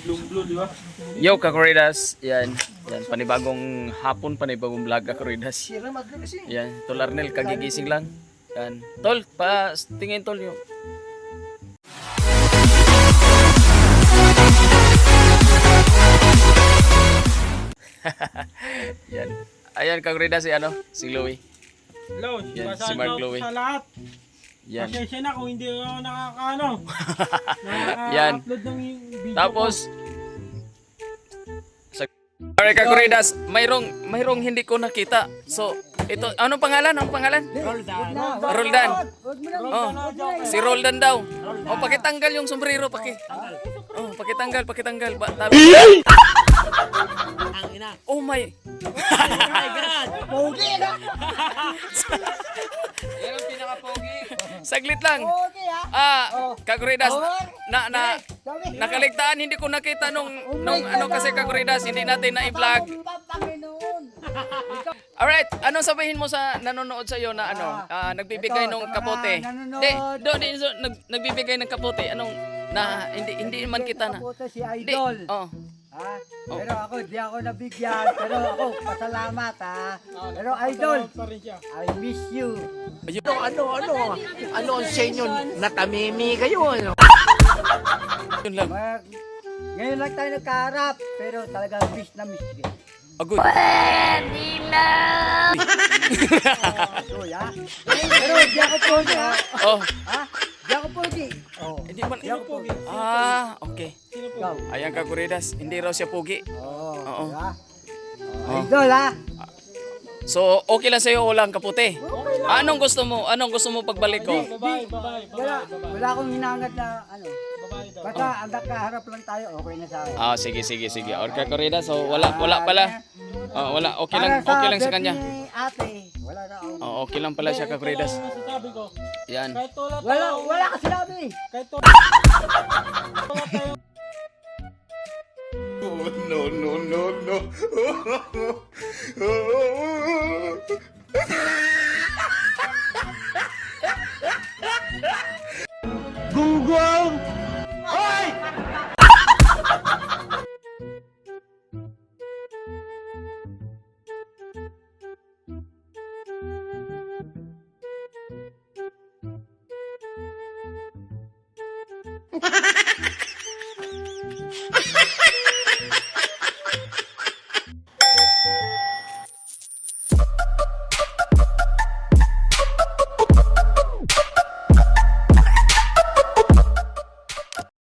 Blue, di ba? Yo, Kakoridas. Yan. Yan, panibagong hapon, panibagong vlog, Kakoridas. Sira madlo kasi. Yan, Tol Arnel, kagigising lang. Yan. Tol, pa tingin Tol yung... Yan. Ayan, Kakoridas, si ano? Si Louie. Hello, Yan, si Mark Louie. sa lahat. Yan. Pasensya na kung hindi ako nakakaano. Yan. Upload ng video. Tapos, alright, Kakoridas, mayroong hindi ko nakita. So, ito, anong pangalan? Anong pangalan? Roldan. Oh, si Roldan daw. Oh, pakitanggal yung sombrero, Oh, pakitanggal. Oh my. Pogi na! Yan ang pinaka-pogi. Saglit lang. Pogi ha! Kakoridas, nakaligtaan, hindi ko nakita nung ano kasi Kakoridas, hindi natin na-i-vlog. Panginoon! Alright, anong sabihin mo sa nanonood sa iyo na ano, nagbibigay ng kapote? Nagbibigay ng kapote, anong na hindi man kita na. Kapote si Idol. Oh. Ha? Pero ako, di ako nabigyan. Pero ako, pasalamat ha. Pero Idol, I miss you. Ano ang senyo? Natamimi kayo, ano? Yun lang. Ngayon lang tayo nagkaharap. Pero talagang miss na miss kita. Agud. Soy ha? Pero di ako pogi ha. Oh, Ha? Di ako pogi. hindi man. Di ako pogi. Okay. Ikaw. Ayan Kakoridas, hindi raw siya pogi. Oo. Oo. Ha? Idol ha? So, okay lang sa'yo, walang kapote. Anong gusto mo? Anong gusto mo pagbalik ko? Wala akong hinangad na ano. Basta ang nakaharap lang tayo, okay na sa akin. Sige. Okay, Kakoridas, so wala pala. Wala, okay lang sa kanya. Ate, wala na ako. Okay lang pala siya, Kakoridas. Sabi ko, Yan. kahit tulad Wala ka sinabi. kahit tulad tayo. No.